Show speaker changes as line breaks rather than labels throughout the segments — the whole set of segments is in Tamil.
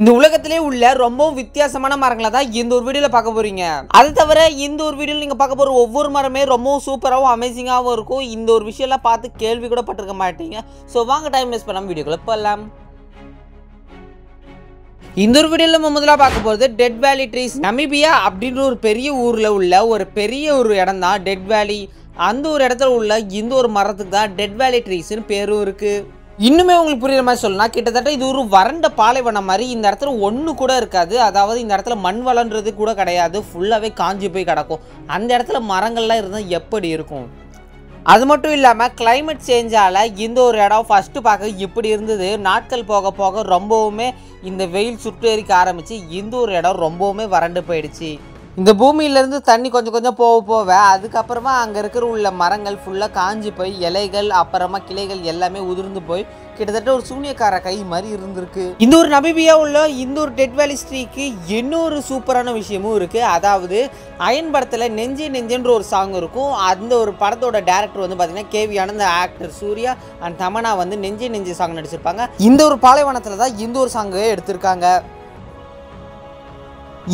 இந்த உலகத்திலே உள்ள ரொம்ப வித்தியாசமான மரங்களை தான் இந்த ஒரு வீடியோல பார்க்க போறீங்க. அது தவிர இந்த ஒரு வீடியோல நீங்க பார்க்க போற ஒவ்வொரு மரமே ரொம்ப சூப்பராகவும் அமேசிங்காகவும் இருக்கும். இந்த ஒரு விஷயம்லாம் பார்த்து கேள்வி கூட பட்டிருக்க மாட்டீங்க. ஸோ வாங்க டைம் வேஸ்ட் பண்ணாம வீடியோக்குள்ள போகலாம். இந்த ஒரு வீடியோல நம்ம முதல்ல பார்க்க போகிறது டெட் வேலி ட்ரீஸ். நமீபியா அப்படின்ற ஒரு பெரிய ஊரில் உள்ள ஒரு பெரிய ஒரு இடம் தான் டெட் வேலி. அந்த ஒரு இடத்துல உள்ள இந்த ஒரு மரத்துக்கு தான் டெட் வேலி ட்ரீஸ்னு பேரும் இருக்கு. இன்னுமே உங்களுக்கு புரியுற மாதிரி சொல்லலாம், கிட்டத்தட்ட இது ஒரு வறண்ட பாலைவனம் மாதிரி. இந்த இடத்துல ஒன்று கூட இருக்காது. அதாவது இந்த இடத்துல மண் வளர்ன்றது கூட கிடையாது. ஃபுல்லாகவே காஞ்சி போய் கிடக்கும். அந்த இடத்துல மரங்கள்லாம் இருந்தால் எப்படி இருக்கும்? அது மட்டும் இல்லாமல் கிளைமேட் சேஞ்சால் இந்த ஒரு இடம் ஃபஸ்ட்டு பார்க்க இப்படி இருந்தது. நாட்கள் போக போக ரொம்பவுமே இந்த வெயில் சுட்டெரிக்க ஆரம்பித்து இந்த ஒரு இடம் ரொம்பவுமே வறண்டு போயிடுச்சு. இந்த பூமியிலேருந்து தண்ணி கொஞ்சம் கொஞ்சம் போக அதுக்கப்புறமா அங்கே இருக்கிற உள்ள மரங்கள் ஃபுல்லாக காஞ்சி போய் இலைகள் அப்புறமா கிளைகள் எல்லாமே உதிர்ந்து போய் கிட்டத்தட்ட ஒரு சூனியக்கார கை மாதிரி இருந்திருக்கு. இந்த ஒரு நமீபியா உள்ள இந்த ஒரு டெட் வேலி ட்ரீக்கு இன்னொரு சூப்பரான விஷயமும் இருக்குது. அதாவது அயன் படத்தில் நெஞ்சே நெஞ்சன்ற ஒரு சாங் இருக்கும். அந்த ஒரு படத்தோட டேரக்டர் வந்து பார்த்தீங்கன்னா கேவி ஆனந்த், ஆக்டர் சூர்யா அண்ட் தமன்னா வந்து நெஞ்சே நெஞ்சே சாங் நடிச்சிருப்பாங்க. இந்த ஒரு பாலைவனத்தில் தான் இந்த ஒரு சாங்கு எடுத்திருக்காங்க.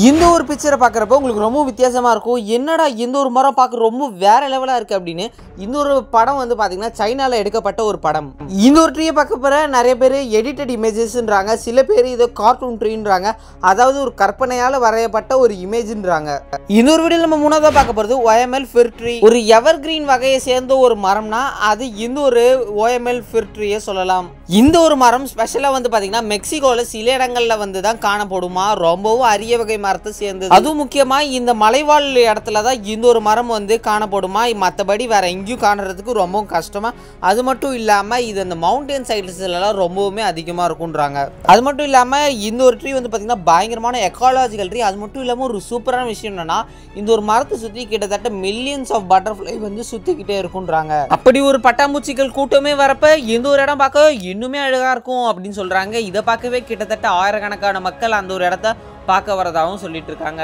இந்த ஒரு பிக்சரை பார்க்குறப்ப உங்களுக்கு ரொம்ப வித்தியாசமாக இருக்கும். என்னடா இந்த ஒரு மரம் பார்க்க ரொம்ப வேறு லெவலாக இருக்குது அப்படின்னு. இந்த ஒரு படம் வந்து பார்த்திங்கன்னா சைனாவில் எடுக்கப்பட்ட ஒரு படம். இந்த ஒரு ட்ரீயை பார்க்க போகிற நிறைய பேர் எடிட்டட் இமேஜஸ்ன்றாங்க, சில பேர் இதோ கார்ட்டூன் ட்ரீன்றாங்க, அதாவது ஒரு கற்பனையால் வரையப்பட்ட ஒரு இமேஜ்ன்றாங்க. இந்த ஒரு வீடியோவில் நம்ம மூணாவதாக பார்க்க போகிறது OML ஃபிர் ட்ரீ. ஒரு எவர் கிரீன் வகையை சேர்ந்த ஒரு மரம்னா அது இந்த ஒரு OML ஃபிர் ட்ரீயை சொல்லலாம். இந்த ஒரு மரம் ஸ்பெஷலாக வந்து பார்த்திங்கன்னா மெக்சிகோவில் சில இடங்களில் வந்து தான் காணப்படுமா. ரொம்பவும் அரிய வகை மரத்தை சேர்ந்தது. அதுவும் முக்கியமாக இந்த மலைவாழ் இடத்துல தான் இந்த ஒரு மரம் வந்து காணப்படுமா. மற்றபடி வேற எங்கேயும் காணுறதுக்கு ரொம்ப கஷ்டமா. அது மட்டும் இல்லாமல் இது அந்த மவுண்டன் சைட்ஸ்லாம் ரொம்பவுமே அதிகமாக இருக்குன்றாங்க. அது மட்டும் இல்லாமல் இந்த ஒரு ட்ரீ வந்து பார்த்தீங்கன்னா பயங்கரமான எக்காலஜிக்கல் ட்ரீ. அது மட்டும் இல்லாமல் ஒரு சூப்பரான விஷயம் என்னன்னா, இந்த ஒரு மரத்தை சுற்றி கிட்டத்தட்ட மில்லியன்ஸ் ஆஃப் பட்டர்ஃப்ளை வந்து சுற்றிக்கிட்டே இருக்குன்றாங்க. அப்படி ஒரு பட்டாம்பூச்சிகள் கூட்டமே வரப்ப இந்த ஒரு இடம் பார்க்க இன்னுமே அழகாக இருக்கும் அப்படின்னு சொல்கிறாங்க. இதை பார்க்கவே கிட்டத்தட்ட ஆயிரக்கணக்கான மக்கள் அந்த ஒரு இடத்த பார்க்க வரதாகவும் சொல்லிட்டு இருக்காங்க.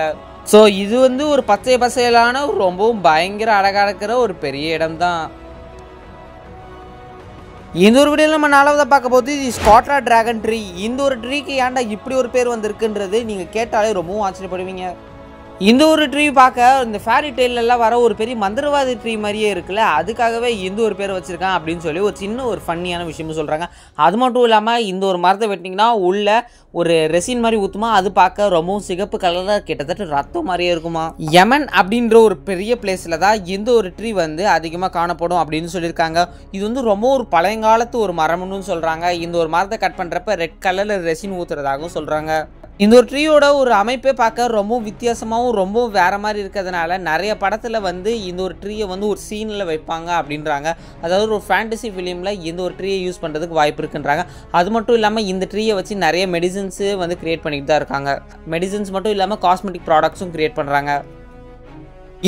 ஸோ இது வந்து ஒரு பச்சை பசையிலான ரொம்பவும் பயங்கர அழகாக இருக்கிற ஒரு பெரிய இடம் தான். இந்த ஒரு வீடியோவில் நம்ம நாலாவதாக பார்க்க போது இது ஸ்காட்ரா டிராகன் ட்ரீ. இந்த ஒரு ட்ரீக்கு ஏன்டா இப்படி ஒரு பேர் வந்திருக்குன்றது நீங்கள் கேட்டாலே ரொம்பவும் ஆச்சரியப்படுவீங்க. இந்த ஒரு ட்ரீ பார்க்க இந்த ஃபேரி டெய்லெல்லாம் வர ஒரு பெரிய மந்திரவாதி ட்ரீ மாதிரியே இருக்குல்ல, அதுக்காகவே இந்த ஒரு பேர் வச்சுருக்கான் அப்படின்னு சொல்லி ஒரு சின்ன ஒரு ஃபன்னியான விஷயமும் சொல்கிறாங்க. அது மட்டும் இல்லாமல் இந்த ஒரு மரத்தை வெட்டினீங்கன்னா உள்ள ஒரு ரெசின் மாதிரி ஊற்றுமா. அது பார்க்க ரொம்பவும் சிகப்பு கலரில் கிட்டத்தட்ட ரத்தம் மாதிரியே இருக்குமா. யமன் அப்படின்ற ஒரு பெரிய பிளேஸில் தான் இந்த ஒரு ட்ரீ வந்து அதிகமாக காணப்படும் அப்படின்னு சொல்லியிருக்காங்க. இது வந்து ரொம்ப ஒரு பழையங்காலத்து ஒரு மரம்னு சொல்கிறாங்க. இந்த ஒரு மரத்தை கட் பண்ணுறப்ப ரெட் கலரில் ரெசின் ஊற்றுறதாகவும் சொல்கிறாங்க. இந்த ஒரு ட்ரீயோட ஒரு அமைப்பே பார்க்க ரொம்ப வித்தியாசமாகவும் ரொம்ப வேறு மாதிரி இருக்கிறதுனால நிறைய படத்தில் வந்து இந்த ஒரு ட்ரீயை வந்து ஒரு சீனில் வைப்பாங்க அப்படின்றாங்க. அதாவது ஒரு ஃபேண்டசி ஃபிலிமில் இந்த ஒரு ட்ரீயை யூஸ் பண்ணுறதுக்கு வாய்ப்பு இருக்குன்றாங்க. அது மட்டும் இல்லாமல் இந்த ட்ரீயை வச்சு நிறைய மெடிசன்ஸு வந்து க்ரியேட் பண்ணிட்டு தான் இருக்காங்க. மெடிசன்ஸ் மட்டும் இல்லாமல் காஸ்மெட்டிக் ப்ராடக்ட்ஸும் க்ரியேட் பண்ணுறாங்க.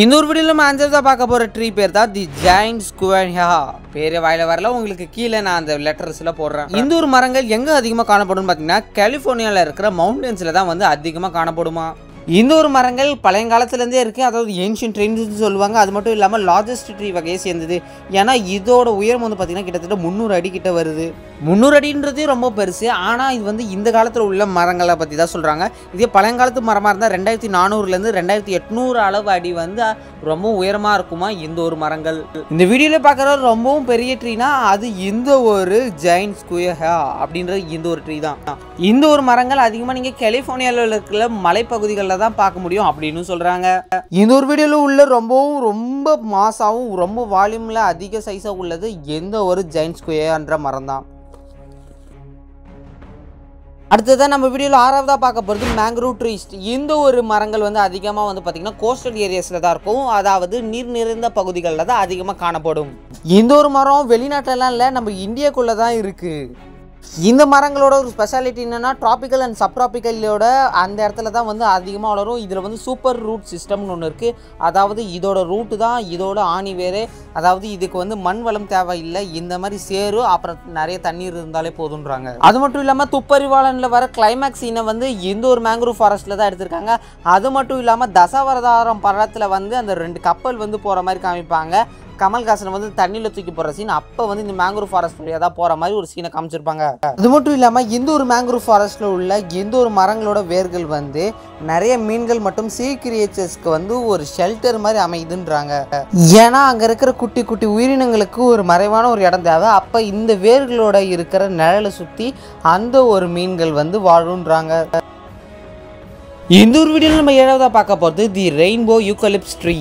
இந்த ஒரு வீடியோவில் நம்ம அஞ்சாவதாக பார்க்க போகிற ட்ரீ பேர் தான் தி ஜெயண்ட் ஸ்குவேனியா. பேர் வாயில வரல, உங்களுக்கு கீழே நான் அந்த லெட்டர்ஸில் போடுறேன். இந்த ஒரு மரங்கள் எங்கே அதிகமாக காணப்படும் பார்த்தீங்கன்னா கலிஃபோர்னியாவில் இருக்கிற மவுண்டன்ஸில் தான் வந்து அதிகமாக காணப்படுமா. இந்த ஒரு மரங்கள் பழையங்காலத்துலேருந்தே இருக்குது. அதாவது ஏன்ஷியன்ட் ட்ரீன்னு சொல்லுவாங்க. அது மட்டும் இல்லாமல் லார்ஜஸ்ட் ட்ரீ வகையை சேர்ந்தது. ஏன்னா இதோட உயரம் வந்து பார்த்திங்கன்னா கிட்டத்தட்ட 300 அடி கிட்ட வருது. 300 அடின்றதே ரொம்ப பெருசு. ஆனால் இது வந்து இந்த காலத்தில் உள்ள மரங்களை பற்றி தான் சொல்கிறாங்க. இதே பழையங்காலத்து மரமாக இருந்தால் 2400லேருந்து 2800 அளவு அடி வந்து ரொம்ப உயரமாக இருக்குமா இந்த ஒரு மரங்கள். இந்த வீடியோவில் பார்க்குற ரொம்பவும் பெரிய ட்ரீனா அது இந்த ஒரு ஜெயண்ட் ஸ்குவேனியா அப்படின்ற இந்த ஒரு ட்ரீ தான். இந்த ஒரு மரங்கள் அதிகமாக நீங்கள் கலிஃபோர்னியாவில் இருக்கிற மலைப்பகுதிகளில் தான் பார்க்க முடியும் அப்படின்னு சொல்கிறாங்க. இந்த ஒரு வீடியோவில் உள்ள ரொம்ப மாசாவும் ரொம்ப வால்யூமில் அதிக சைஸாக உள்ளது எந்த ஒரு ஜெயண்ட் ஸ்குவேனியான்ற மரம் தான். அடுத்ததான் நம்ம வீடியோவில் ஆறாவதாக பார்க்க போகிறது மேங்க்ரூவ் ட்ரீஸ். இந்த ஒரு மரங்கள் வந்து அதிகமாக வந்து பார்த்திங்கன்னா கோஸ்டல் ஏரியாஸில் தான் இருக்கும். அதாவது நீர் நிறைந்த பகுதிகளில் தான் அதிகமாக காணப்படும். இந்த ஒரு மரம் வெளிநாட்டிலலாம் இல்லை, நம்ம இந்தியாக்குள்ளே தான் இருக்குது. இந்த மரங்களோட ஒரு ஸ்பெஷாலிட்டி என்னென்னா ட்ராபிக்கல் அண்ட் சப்ட்ராபிக்கலோட அந்த இடத்துல தான் வந்து அதிகமாக வளரும். இதில் வந்து சூப்பர் ரூட் சிஸ்டம்னு ஒன்று இருக்குது. அதாவது இதோட ரூட்டு தான் இதோட ஆணி வேறு. அதாவது இதுக்கு வந்து மண் வளம் தேவையில்லை, இந்த மாதிரி சேரும் அப்புறம் நிறைய தண்ணீர் இருந்தாலே போதுன்றாங்க. அது மட்டும் இல்லாமல் துப்பறிவாளனில் வர கிளைமேக்ஸ் சீனை வந்து இந்த ஒரு மேங்க்ரூவ் ஃபாரஸ்ட்டில் தான் எடுத்திருக்காங்க. அது மட்டும் இல்லாமல் தசாவதாரம் படத்தில் வந்து அந்த 2 கப்பல் வந்து போகிற மாதிரி காமிப்பாங்க. கமல்ஹாசன் வந்து தண்ணியில் தூக்கி போகிற சீன் அப்போ வந்து இந்த மேங்க்ரோவ் ஃபாரஸ்ட் வழியாக தான் போகிற மாதிரி ஒரு சீனை காமிச்சிருப்பாங்க. அது மட்டும் இல்லாமல் இந்த ஒரு மேங்க்ரோவ் ஃபாரஸ்ட்டில் உள்ள எந்த ஒரு மரங்களோட வேர்கள் வந்து நிறைய மீன்கள் மற்றும் சீ கிரியேச்சர்ஸ்க்கு வந்து ஒரு ஷெல்டர் மாதிரி அமைதுன்றாங்க. ஏன்னா அங்கே இருக்கிற குட்டி குட்டி உயிரினங்களுக்கு ஒரு மறைவான ஒரு இடம் தேவை. அப்போ இந்த வேர்களோட இருக்கிற நிழலை சுற்றி அந்த ஒரு மீன்கள் வந்து வாழுன்றாங்க. இந்த ஒரு வீடியோவில் நம்ம 7ஆவதாக பார்க்க போகிறது தி ரெயின்போ யூக்கலிப்ஸ் ட்ரீ.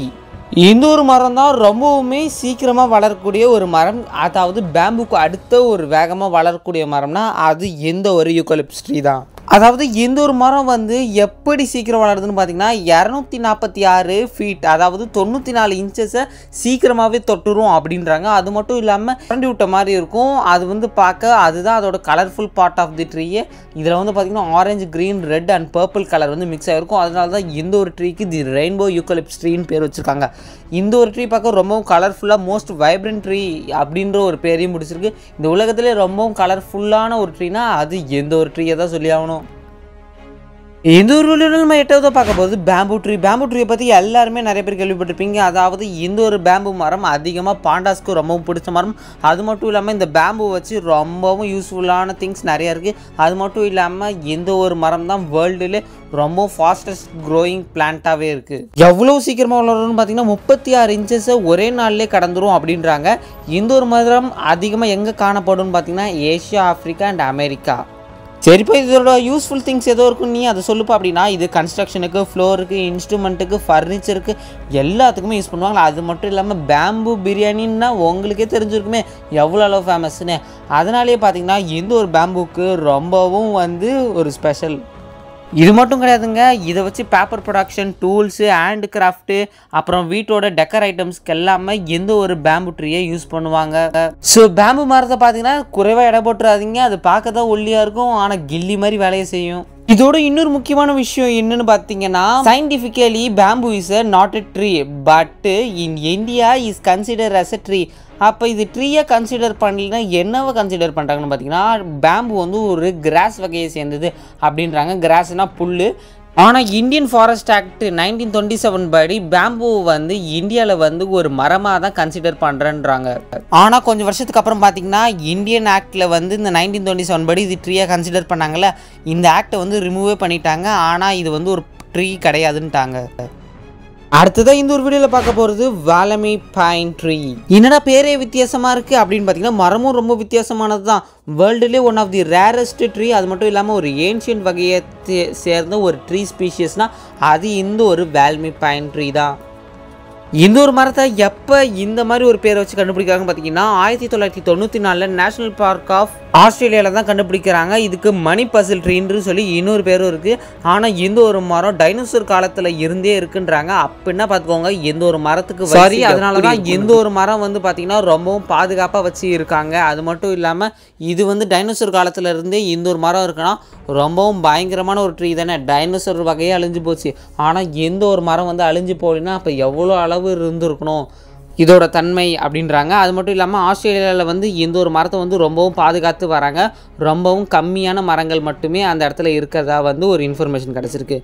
இந்த ஒரு மரம் தான் ரொம்பவுமே சீக்கிரமாக வளரக்கூடிய ஒரு மரம். அதாவது பேம்புக்கு அடுத்த ஒரு வேகமாக வளரக்கூடிய மரம்னா அது எந்த ஒரு யூக்கலிப்ஸ் ட்ரீ தான். அதாவது இந்த ஒரு மரம் வந்து எப்படி சீக்கிரம் வளருதுன்னு பார்த்தீங்கன்னா 246 ஃபீட், அதாவது 94 இன்ச்சஸை சீக்கிரமாகவே தொட்டுரும் அப்படின்றாங்க. அது மட்டும் இல்லாமல் கரண்டி விட்ட மாதிரி இருக்கும். அது வந்து பார்க்க அதுதான் அதோட கலர்ஃபுல் பார்ட் ஆஃப் தி ட்ரீயே. இதில் வந்து பார்த்திங்கன்னா orange, green, red and purple colour வந்து மிக்ஸ் ஆகிருக்கும். அதனால தான் இந்த ஒரு ட்ரீக்கு தி ரெயின்போ யூக்கலிப்ஸ் ட்ரீன்னு பேர் வச்சுருக்காங்க. இந்த ஒரு ட்ரீ பார்க்க ரொம்பவும் கலர்ஃபுல்லாக மோஸ்ட் வைப்ரண்ட் ட்ரீ அப்படின்ற ஒரு பேரையும் முடிச்சிருக்கு. இந்த உலகத்திலே ரொம்பவும் கலர்ஃபுல்லான ஒரு ட்ரீனா அது எந்த ஒரு ட்ரீயை தான் சொல்லி ஆகணும். இந்த ஒரு வீடியோவில் நம்ம 8ஆவதாக பார்க்க போது பேம்பு ட்ரீ. பேம்பு ட்ரீயை பற்றி எல்லாருமே நிறைய பேர் கேள்விப்பட்டிருப்பீங்க. அதாவது இந்த ஒரு பேம்பு மரம் அதிகமாக பாண்டாஸ்க்கு ரொம்பவும் பிடிச்ச மரம். அது மட்டும் இல்லாமல் இந்த பேம்பு வச்சு ரொம்பவும் யூஸ்ஃபுல்லான திங்ஸ் நிறையா இருக்குது. அது மட்டும் இல்லாமல் இந்த ஒரு மரம் தான் வேர்ல்டுலே ரொம்ப ஃபாஸ்டஸ்ட் க்ரோயிங் பிளான்ட்டாகவே இருக்குது. எவ்வளோ சீக்கிரமாக வளரும்னு பார்த்தீங்கன்னா 36 இன்ச்சஸை ஒரே நாள்லேயே கடந்துரும் அப்படின்றாங்க. இந்த ஒரு மரம் அதிகமாக எங்கே காணப்படும்னு பார்த்தீங்கன்னா ஏஷியா, ஆஃப்ரிக்கா அண்ட் அமெரிக்கா. சரிப்பா, இதோட யூஸ்ஃபுல் திங்ஸ் ஏதோ இருக்கும், நீ அதை சொல்லுப்பா அப்படின்னா இது கன்ஸ்ட்ரக்ஷனுக்கு, ஃப்ளோருக்கு, இன்ஸ்ட்ருமெண்ட்டுக்கு, ஃபர்னிச்சருக்கு எல்லாத்துக்குமே யூஸ் பண்ணுவாங்க. அது மட்டும் இல்லாமல் பேம்பு பிரியாணின்னா உங்களுக்கே தெரிஞ்சிருக்குமே எவ்வளோ அளவு ஃபேமஸ்ன்னு. அதனாலேயே பார்த்தீங்கன்னா இந்த ஒரு பேம்புக்கு ரொம்பவும் வந்து ஒரு ஸ்பெஷல். இது மட்டும் கிடையாதுங்க, இதை வச்சு paper production, tools, hand craft, அப்புறம் வீட்டோட டெக்கர் ஐட்டம்ஸ்க்கு எல்லாமே எந்த ஒரு பேம்பு ட்ரீயை யூஸ் பண்ணுவாங்க. ஸோ பேம்பு மரத்தை பார்த்தீங்கன்னா குறைவாக இடம் போட்டுறாதீங்க. அது பார்க்க தான் ஒல்லியாக இருக்கும், ஆனால் கில்லி மாதிரி வேலையை செய்யும். இதோட இன்னொரு முக்கியமான விஷயம் என்னன்னு பார்த்தீங்கன்னா scientifically bamboo is not a tree but in India is consider as a tree. அப்போ இது ட்ரீயை கன்சிடர் பண்ணலைன்னா என்னவை கன்சிடர் பண்ணுறாங்கன்னு பார்த்தீங்கன்னா பேம்பு வந்து ஒரு கிராஸ் வகையை சேர்ந்தது அப்படின்றாங்க. கிராஸ்னால் புல். ஆனால் இந்தியன் ஃபாரஸ்ட் ஆக்ட் 1927 படி பேம்பு வந்து இந்தியாவில் வந்து ஒரு மரமாக தான் கன்சிடர் பண்ணுறேன்றாங்க. ஆனால் கொஞ்சம் வருஷத்துக்கு அப்புறம் பார்த்தீங்கன்னா இந்தியன் ஆக்டில் வந்து இந்த 1927 படி இது ட்ரீயாக கன்சிடர் பண்ணாங்கல்ல, இந்த ஆக்டை வந்து ரிமூவே பண்ணிட்டாங்க. ஆனால் இது வந்து ஒரு ட்ரீ கிடையாதுன்ட்டாங்க. அடுத்ததான் இந்த ஒரு வீடியோவில் பார்க்க போகிறது வாலமி பைன் ட்ரீ. என்னடா பேரே வித்தியாசமாக இருக்குது அப்படின்னு பார்த்தீங்கன்னா மரமும் ரொம்ப வித்தியாசமானது தான். வேர்ல்டுலேயே one of the rarest tree. அது மட்டும் இல்லாமல் ஒரு ஏன்ஷியன்ட் வகையை சேர்ந்த ஒரு ட்ரீ ஸ்பீஷியஸ்னால் அது இந்த ஒரு வாலமி பைன் ட்ரீ தான். இந்த ஒரு மரத்தை எப்போ இந்த மாதிரி ஒரு பேரை வச்சு கண்டுபிடிக்கிறாங்கன்னு பார்த்தீங்கன்னா 1994 நேஷனல் பார்க் ஆஃப் ஆஸ்திரேலியாவில் தான் கண்டுபிடிக்கிறாங்க. இதுக்கு மணி பசில் ட்ரீன்னு சொல்லி இன்னொரு பேரும் இருக்குது. ஆனால் இந்த ஒரு மரம் டைனோசர் காலத்தில் இருந்தே இருக்குன்றாங்க. அப்படின்னா பார்த்துக்கோங்க எந்த ஒரு மரத்துக்கு சரி. அதனால தான் எந்த ஒரு மரம் வந்து பார்த்திங்கன்னா ரொம்பவும் பாதுகாப்பாக வச்சு இருக்காங்க. அது மட்டும் இல்லாமல் இது வந்து டைனோசர் காலத்தில் இருந்தே இந்த ஒரு மரம் இருக்குன்னா ரொம்பவும் பயங்கரமான ஒரு ட்ரீ தானே. டைனோசர் வகையே அழிஞ்சு போச்சு, ஆனால் எந்த ஒரு மரம் வந்து அழிஞ்சு போகலைன்னா அப்போ எவ்வளோ அளவு இருந்திருக்கணும் இதோட தன்மை அப்படின்றாங்க. அது மட்டும் இல்லாமல் ஆஸ்திரேலியாவில் வந்து இந்த ஒரு மரத்தை வந்து ரொம்பவும் பாதுகாத்து வராங்க. ரொம்பவும் கம்மியான மரங்கள் மட்டுமே அந்த இடத்துல இருக்கிறதா வந்து ஒரு இன்ஃபர்மேஷன் கிடச்சிருக்கு.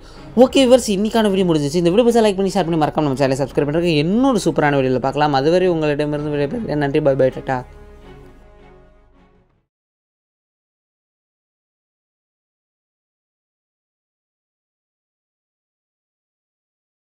ஓகே வியூவர்ஸ், இன்னைக்கான வீடியோ முடிஞ்சிச்சு. இந்த வீடியோ லைக் பண்ணி ஷேர் பண்ணி மறக்காம நம்ம சேனலை சப்ஸ்கிரைப் பண்ணுறதுக்கு இன்னொரு சூப்பரான வீடியோவில் பார்க்கலாம். அதுவரை உங்களிடமிருந்து நன்றி. Bye bye, Tata.